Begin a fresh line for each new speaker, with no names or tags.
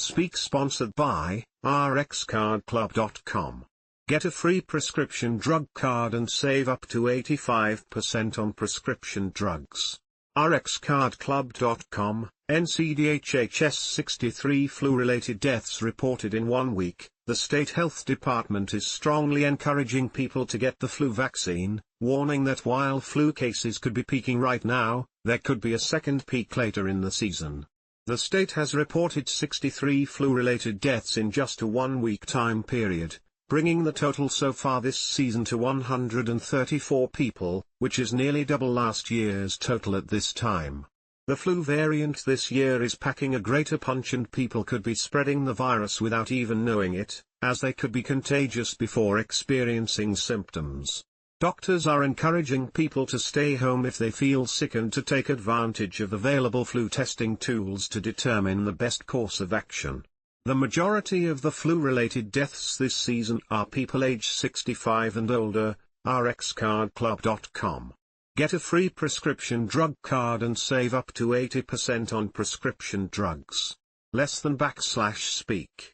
Speak sponsored by rxcardclub.com. Get a free prescription drug card and save up to 85% on prescription drugs. rxcardclub.com. Ncdhhs 63 flu-related deaths reported in 1 week. The state health department is strongly encouraging people to get the flu vaccine, warning that while flu cases could be peaking right now, there could be a second peak later in the season. The state has reported 63 flu-related deaths in just a 1-week time period, bringing the total so far this season to 134 people, which is nearly double last year's total at this time. The flu variant this year is packing a greater punch and people could be spreading the virus without even knowing it, as they could be contagious before experiencing symptoms. Doctors are encouraging people to stay home if they feel sick and to take advantage of available flu testing tools to determine the best course of action. The majority of the flu-related deaths this season are people aged 65 and older. rxcardclub.com. Get a free prescription drug card and save up to 80% on prescription drugs. Less than /speak.